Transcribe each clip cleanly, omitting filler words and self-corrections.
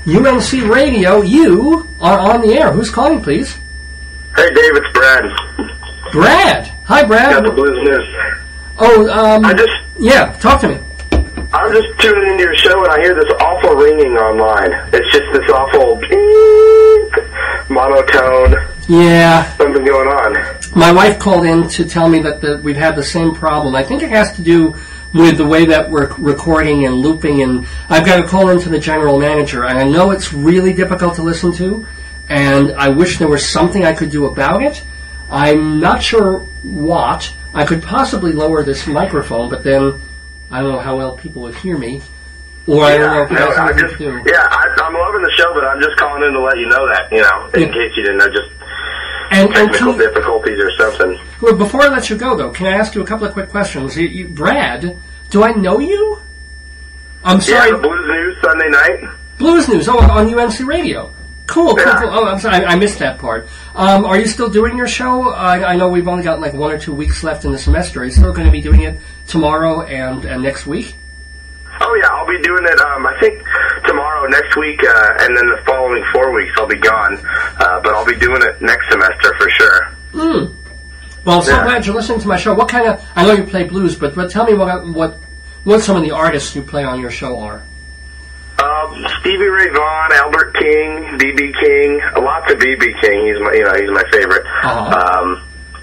UNC Radio, you are on the air. Who's calling, please? Hey, Dave, it's Brad. Brad! Hi, Brad. Got the blues news. Yeah, talk to me. I was just tuning into your show, and I hear this awful ringing online. It's just this awful monotone. Yeah. Something going on. My wife called in to tell me that we've had the same problem. I think it has to do with the way that we're recording and looping, and I've got to call into the general manager, and I know it's really difficult to listen to, and I wish there was something I could do about it. I'm not sure what. I could possibly lower this microphone, but then I don't know how well people would hear me. Or I don't know if it has anything to do. Yeah, I'm loving the show, but I'm just calling in to let you know that, in case you didn't know, just technical difficulties or something. Well, before I let you go, though, can I ask you a couple of quick questions? Brad, do I know you? I'm sorry. Yeah, the Blues News Sunday night. Blues News, on UNC Radio. Cool. Oh, I'm sorry, I missed that part. Are you still doing your show? I know we've only got like 1 or 2 weeks left in the semester. Are you still going to be doing it tomorrow and next week? Oh, yeah, I'll be doing it, I think, tomorrow, next week, and then the following 4 weeks I'll be gone. But I'll be doing it next semester for sure. Well, I'm so glad you're listening to my show. What kind of, I know you play blues, but tell me what some of the artists you play on your show are. Stevie Ray Vaughan, Albert King, B.B. King, lots of B.B. King. He's my favorite.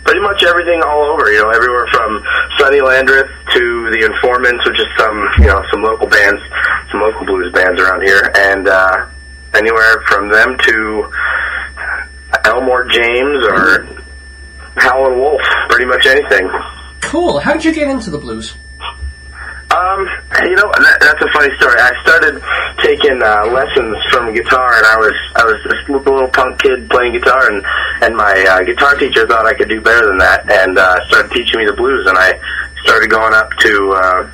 Pretty much everything all over, everywhere from Sonny Landreth to the Informants, which is some local bands, some local blues bands around here, and anywhere from them to Elmore James or Howlin' Wolf, pretty much anything. Cool. How did you get into the blues? That's a funny story. I started taking lessons from guitar, and I was this little punk kid playing guitar, and my guitar teacher thought I could do better than that, and started teaching me the blues, and I started going up to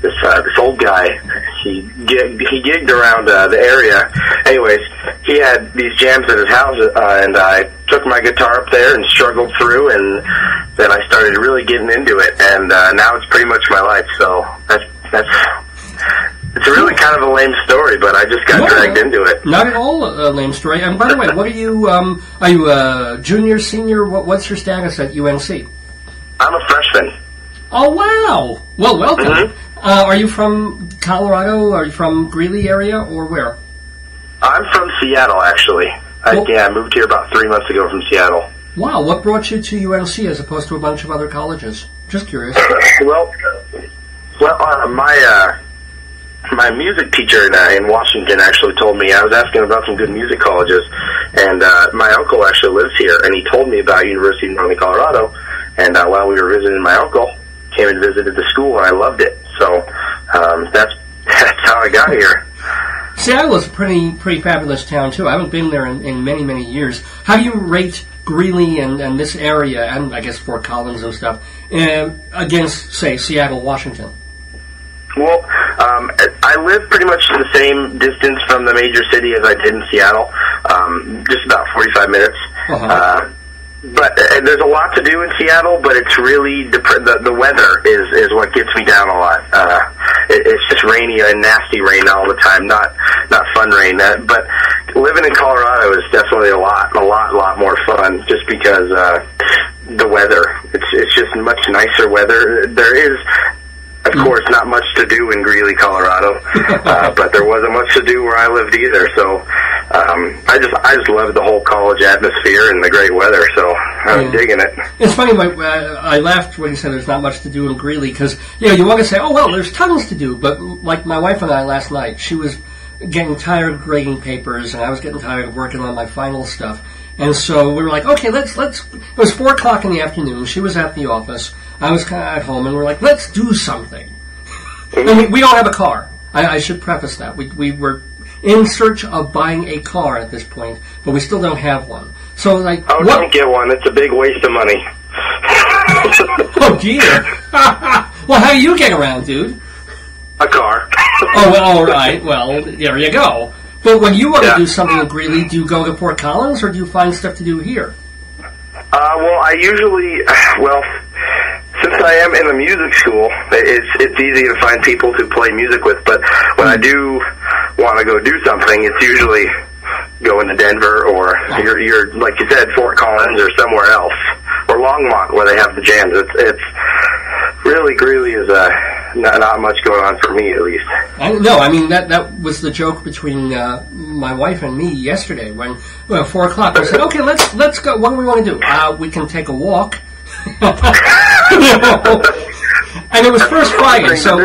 this old guy. He gigged around the area. Anyways, he had these jams at his house, and I took my guitar up there and struggled through, and then I started really getting into it, and now it's pretty much my life. So it's really kind of a lame story, but I just got dragged into it. Not at all a lame story. And by the way, what are you? Are you a junior, senior? What's your status at UNC? I'm a freshman. Oh, wow. Well, welcome. Mm-hmm. Are you from Colorado? Are you from Greeley area, or where? I'm from Seattle, actually. I moved here about 3 months ago from Seattle. Wow. What brought you to UNC as opposed to a bunch of other colleges? Just curious. My music teacher in Washington actually told me, I was asking about some good music colleges, and my uncle actually lives here, and he told me about University of Northern Colorado, and while we were visiting my uncle, came and visited the school, and I loved it. So that's how I got here. Seattle is a pretty fabulous town, too. I haven't been there in many, many years. How do you rate Greeley and this area, and I guess Fort Collins and stuff, against, say, Seattle, Washington? Well, I live pretty much the same distance from the major city as I did in Seattle, just about 45 minutes. But there's a lot to do in Seattle, but it's really the weather is what gets me down a lot. It's just rainy and nasty rain all the time, not fun rain. But living in Colorado is definitely a lot more fun, just because the weather. It's just much nicer weather. There is, of course, not much to do in Greeley, Colorado, but there wasn't much to do where I lived either. So I just loved the whole college atmosphere and the great weather. So I'm digging it. It's funny. I laughed when you said there's not much to do in Greeley, because you want to say, oh well, there's tons to do. But like my wife and I last night, she was getting tired of grading papers, and I was getting tired of working on my final stuff. And so we were like, okay, let's. It was 4:00 in the afternoon. She was at the office. I was kind of at home, and we're like, let's do something. And we don't have a car. I should preface that. We were in search of buying a car at this point, but we still don't have one. So like, don't get one. It's a big waste of money. Oh dear. Well, how do you get around, dude? A car. Oh, well, all right. Well, there you go. But when you want to do something in Greeley, do you go to Fort Collins, or do you find stuff to do here? Well, I usually, since I am in a music school, it's easy to find people to play music with. But when I do want want to go do something, it's usually going to Denver or you're like you said, Fort Collins or somewhere else, or Longmont where they have the jams. It's really Greeley is not much going on for me, at least. No, I mean that was the joke between my wife and me yesterday when 4 o'clock. I said, okay, let's go. What do we want to do? We can take a walk. And it was First Friday, so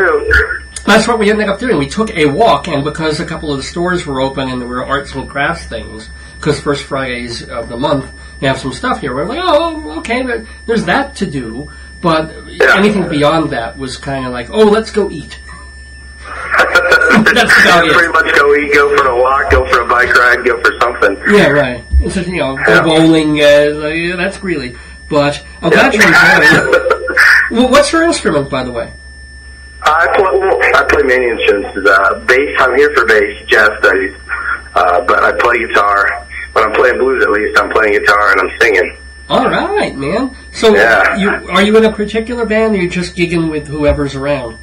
that's what we ended up doing. We took a walk, and because a couple of the stores were open and there were arts and crafts things, because First Fridays of the month, they have some stuff here. We're like, oh, okay, there's that to do. But anything beyond that was kind of like, oh, let's go eat. That's about it. Pretty much go eat, go for a walk, go for a bike ride, go for something. Yeah, right. It's just, go bowling. That's really. But I'm glad you enjoyed it. Well, what's your instrument, by the way? I play many instruments. Bass. I'm here for bass, jazz studies. But I play guitar. When I'm playing blues, at least, I'm playing guitar and I'm singing. All right, man. So, are you in a particular band, or you're just gigging with whoever's around?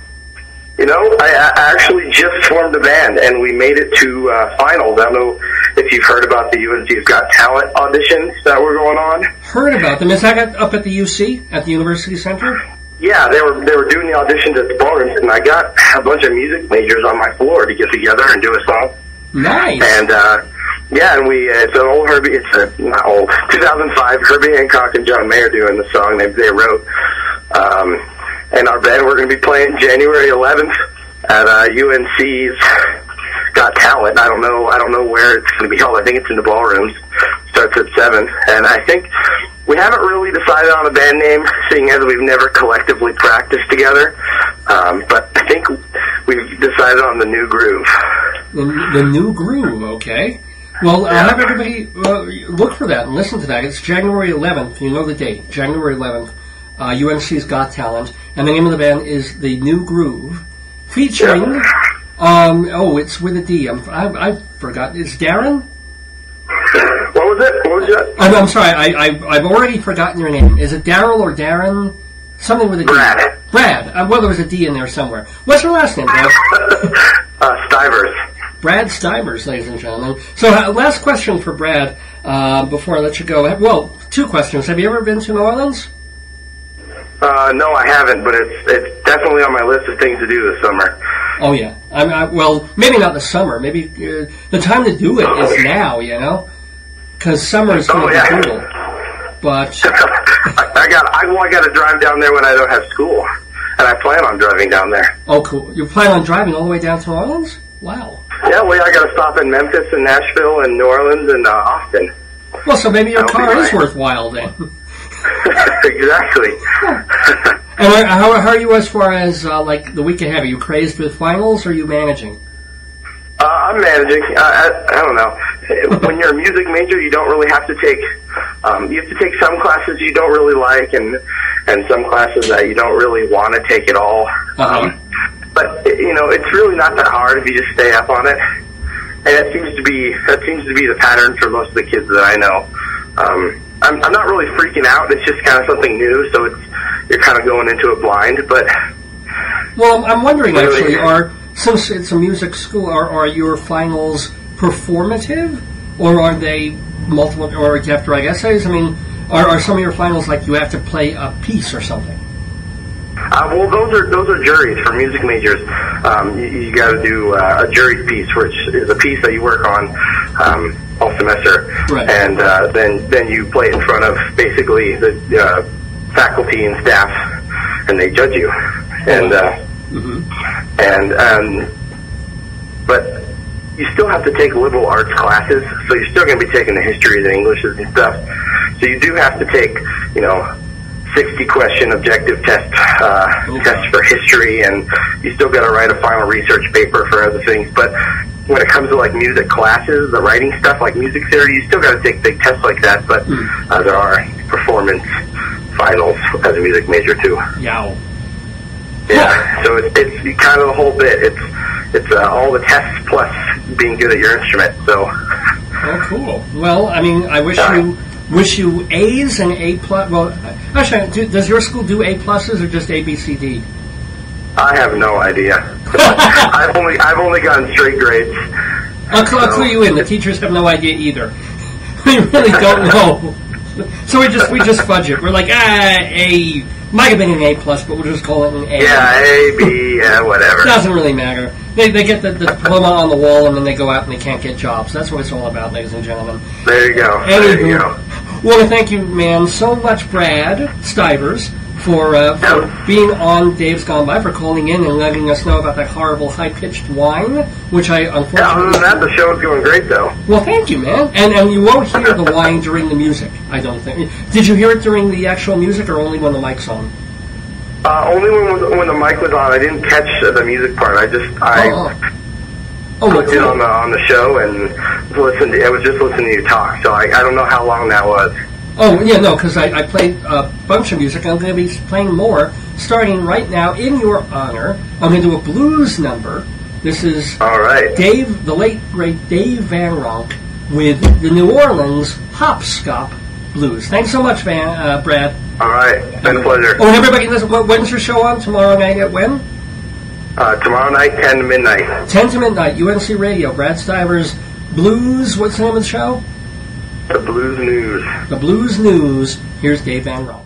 I actually just formed a band, and we made it to finals. I don't know if you've heard about the UNC's Got Talent auditions that were going on. Heard about them. Is that up at the UC, at the University Center? Yeah, they were doing the auditions at the ballrooms, and I got a bunch of music majors on my floor to get together and do a song. Nice. And and it's an old Herbie. It's not old. 2005. Herbie Hancock and John Mayer doing the song they wrote. And our band, we're going to be playing January 11th at UNC's Got Talent. I don't know where it's going to be held. I think it's in the ballrooms. Starts at 7. And I think we haven't really decided on a band name, seeing as we've never collectively practiced together. But I think we've decided on the New Groove. The New Groove, okay. Well, have everybody look for that and listen to that. It's January 11th. You know the date. January 11th. UNC's Got Talent, and the name of the band is The New Groove, featuring, it's with a D. I forgot. It's Darren? What was it? What was that? I'm sorry, I've already forgotten your name. Is it Daryl or Darren? Something with a D. Brad. Well, there was a D in there somewhere. What's your last name, Brad? Stivers. Brad Stivers, ladies and gentlemen. So, last question for Brad, before I let you go. Well, 2 questions. Have you ever been to New Orleans? No, I haven't, but it's definitely on my list of things to do this summer. Oh, yeah. Well, maybe not the summer. Maybe the time to do it is now, because summer is going to be brutal. But I got to drive down there when I don't have school, and I plan on driving down there. Oh, cool. You plan on driving all the way down to New Orleans? Wow. Yeah, well, I got to stop in Memphis and Nashville and New Orleans and Austin. Well, so maybe your car is worthwhile then. Exactly. And how are you as far as the week ahead? Are you crazed with finals, or are you managing? I'm managing. I don't know. When you're a music major, you don't really have to take. You have to take some classes you don't really like, and some classes that you don't really want to take at all. But it's really not that hard if you just stay up on it. And that seems to be the pattern for most of the kids that I know. I'm not really freaking out. It's just kind of something new, so you're kind of going into it blind. But well, I'm wondering actually, since it's a music school, are your finals performative, or are they multiple, or do you have to write essays? I mean, are some of your finals like you have to play a piece or something? Well, those are juries for music majors. You got to do a jury piece, which is a piece that you work on all semester, right. And then you play it in front of basically the faculty and staff, and they judge you. And but you still have to take liberal arts classes, so you're still going to be taking the histories and Englishes and stuff. So you do have to take 60-question objective test for history, and you still got to write a final research paper for other things. But when it comes to like music classes, the writing stuff like music theory, you still got to take big tests like that. But there are performance finals as a music major too. Yow. Yeah. So it's kind of the whole bit. It's all the tests plus being good at your instrument. So. Oh, cool. Well, I mean, I wish you A's and A plus. Well, actually, does your school do A pluses or just A, B, C, D? I have no idea. I've only gotten straight grades, I'll clue you in. The teachers have no idea either. We really don't know. So we just fudge it. We're like, A. Might have been an A+, but we'll just call it an A. Yeah, A, B, whatever. Doesn't really matter. They get the diploma on the wall, and then they go out and they can't get jobs. That's what it's all about, ladies and gentlemen. There you go. There you go. Well, thank you, man, so much, Brad Stivers, for being on Dave's Gone By, for calling in and letting us know about that horrible high-pitched whine, which I unfortunately... Yeah, other than that, the show is going great, though. Well, thank you, man. And you won't hear the whine during the music, I don't think. Did you hear it during the actual music, or only when the mic's on? Only when the mic was on. I didn't catch the music part. I clicked in on the show and listened. I was just listening to you talk, so I don't know how long that was. Oh, yeah, no, because I played a bunch of music. I'm going to be playing more, starting right now, in your honor. I'm going to do a blues number. This is all right. Dave, the late, great Dave Van Ronk, with the New Orleans Hopscotch Blues. Thanks so much, Brad. All right. Been a pleasure. Oh, and everybody, listen, when's your show on? Tomorrow night at when? Tomorrow night, 10 to midnight. 10 to midnight, UNC Radio, Brad Stivers, Blues, what's the name of the show? The Blues News. The Blues News. Here's Dave Van Ronk.